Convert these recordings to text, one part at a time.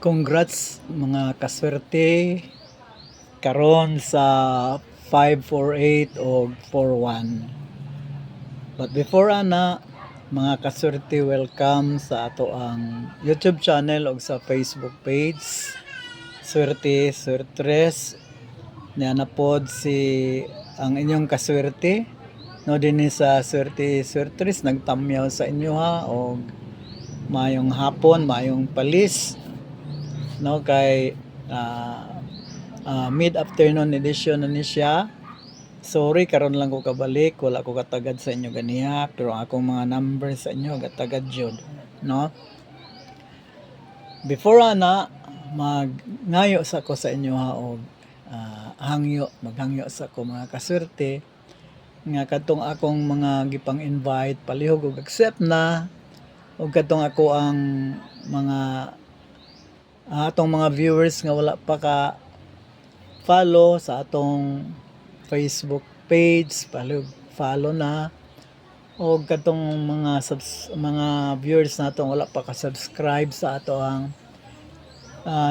Congrats mga kaswerte karon sa 548 o 41. But before ana, mga kaswerte, welcome sa ato ang YouTube channel o sa Facebook page. Swerte Swertres niya na pod si ang inyong kaswerte. No dinhi sa Swerte Swertres nagtamyaw sa inyo ha o mayong hapon, mayong palis no kay mid-afternoon edition na ni siya. Sorry, karon lang ko kabalik, wala ko katagad sa inyo ganiha, pero akong mga number sa inyo gatagad jud, no? Before ana magngayo sa ko sa inyo ha og maghangyo sa ko mga kaswerte nga katong akong mga gipang invite palihog og accept na og katong ako ang mga atong mga viewers nga wala pa ka follow sa atong Facebook page, follow na o katong mga viewers nato wala pa ka subscribe sa ato ang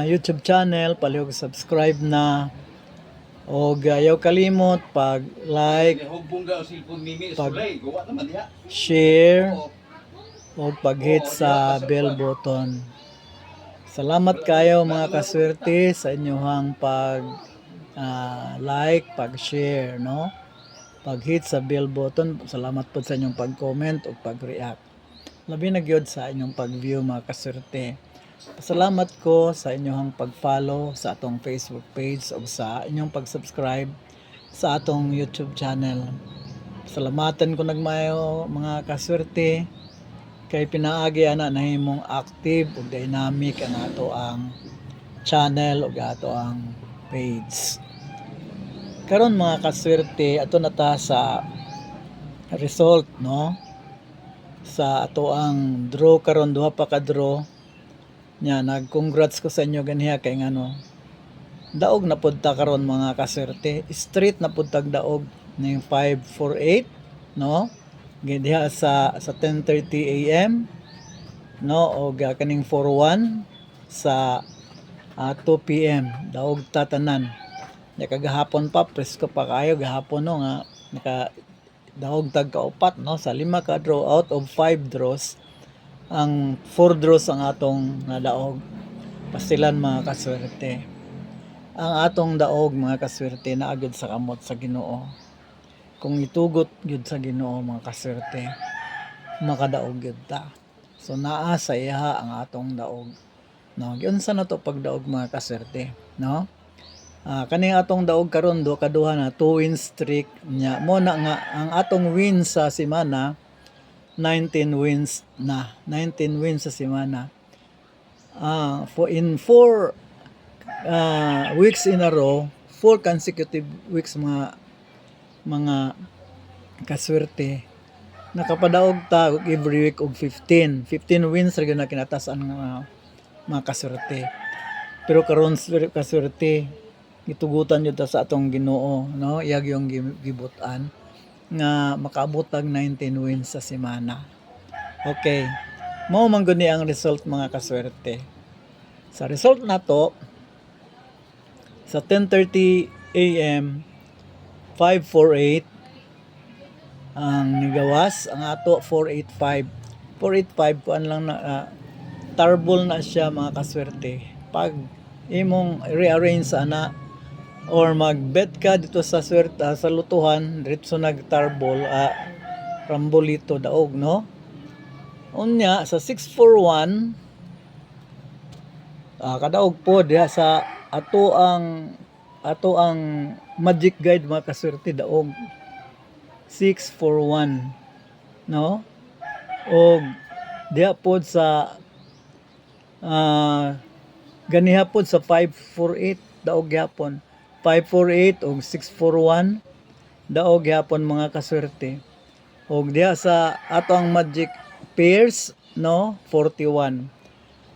YouTube channel, palihog subscribe na o ayaw kalimot pag like, pag share o pag hit sa bell button. Salamat kayo mga kaswerte sa inyong pag like, pag-share, no? Pag-hit sa bell button. Salamat po sa inyong pag-comment o pag-react. Labi na gyud sa inyong pag-view mga kaswerte. Salamat ko sa inyong pag-follow sa atong Facebook page o sa inyong pag-subscribe sa atong YouTube channel. Salamatan ko nagmayo mga kaswerte kay pinaagi ana nahimong active ug dynamic ang ato ang channel ug ato ang page. Karon mga kaswerte ato na ta sa result, no? Sa ato ang draw karon, duha pa ka draw nya. Nag-congrats ko sa inyo ganiha kay ngano daog na pud ta karon mga kaswerte, straight na pud tag daog ning 548, no? Diha sa 10:30 AM, no, o kaning 41 sa 2 PM daog tatanan. Ya kagahapon pa presko pa kayo gahapon no nga naka daog tag kaupat no sa 5 ka draw out of 5 draws. Ang 4 draws ang atong nadaog. Pasilan mga kaswerte. Ang atong daog mga kaswerte naagid sa kamot sa Ginoo. Kung itugot gyud sa Ginoo mga kaswerte, makadaog gyud ta. So naa sa iya ang atong daog. No, giunsa na to pagdaog mga kaswerte, no? Kaning atong daog karon do kaduha na 2 win streak nya. Mo na nga ang atong win sa semana 19 wins na. 19 wins sa semana. In 4 weeks in a row, 4 consecutive weeks mga kaswerte nakapadaog ta every week og 15 wins ra gyud na kinatasan nga mga kaswerte. Pero karon kaswerte gitugutan jud ta sa atong Ginoo, no? Iyag yung gibutan nga makaabot tag 19 wins sa semana. Okay, mao man gud ni ang result mga kaswerte. Sa result nato sa 10:30 AM 548 ang nigawas, ang ato 485 kuan lang na tarbol na siya mga kaswerte. Pag imong rearrange ana or magbet ka dito sa swerte sa lutuhan diretso nagtarbol rambolito daog, no? Unya sa 641 kadaog po diha sa ato ang magic guide mga kaswerte daog 641, no? Og diha pod sa ganiha pod sa 548 daog gyapon 548 og 641 daog gyapon mga kaswerte. Og diha sa ato ang magic pairs, no, 41.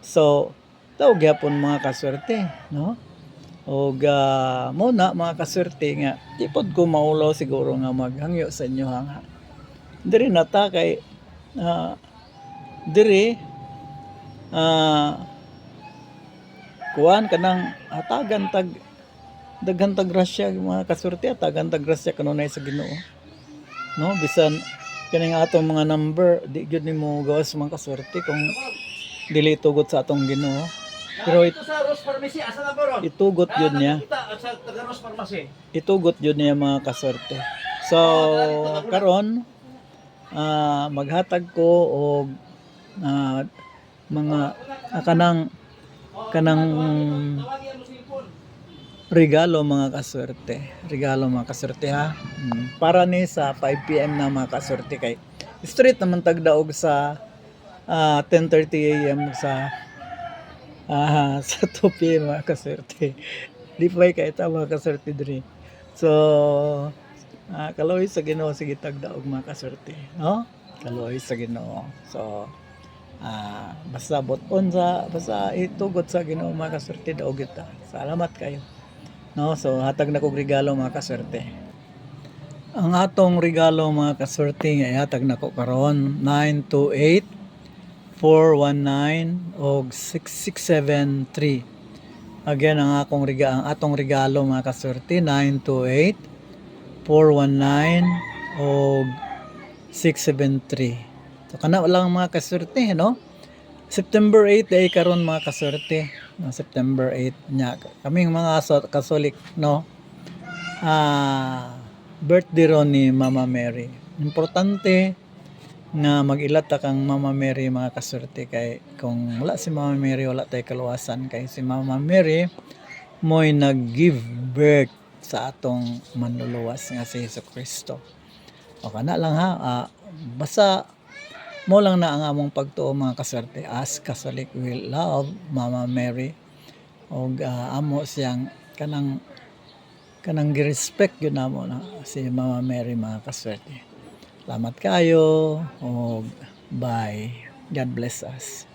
So daog gyapon mga kaswerte, no? Og mo na mga kaswerte nga di pod ko maulaw siguro nga maghangyo sa inyo nga diri na ta kay diri kuan kanang hatagan tag daghan tag grasya mga kasurti, hatagan tag grasya kanunay sa Ginoo. No, bisan kaning atong mga number di gyud nimo gawas mga kasurti kung dili tugot sa atong Ginoo. Pero Ito sa Rose Pharmacy, asa na ba ron? itugot yun niya. Kita sa taga Rose Pharmacy. Itugot yun niya mga kasorte. So, karon maghatag ko og mga kanang Tawagin mo cellphone. regalo mga kasorte. Regalo mga kasorte ha. Para ni sa 5 PM na mga kasorte kay straight naman tagdaog sa 10:30 AM sa sa 2 PM mga kasorte. Di pa kay ta mga kasorte diri. So, kaloy sa Ginoo sige tagdaog mga kasorte, no? Kaloy sa Ginoo. So, basta boton sa basta itugot sa Ginoo mga kasorte daog kita. Salamat kayo. No, so hatag na kog regalo mga kasorte. Ang atong regalo mga kasorte nga ihatag nako karon 928 419 og 6673. Again ang atong regalo mga kasorte 928 419 og 673. So kana lang mga kasorte no. September 8 ay karon mga kasorte. No, September 8 nya kaming mga Katolik no. Birthday ron ni Mama Mary. Importante nga mag-ilata kang Mama Mary mga kasorte kay kung wala si Mama Mary wala tay kaluwasan kay si Mama Mary mo'y nag-give birth sa atong manluluwas nga si Jesucristo. O kana lang ha, basta mo lang na ang among pagtuo mga kasorte as Catholic we love Mama Mary og amo siyang kanang gi-respect yun namo na si Mama Mary mga kasorte. Salamat kayo. Oh, bye. God bless us.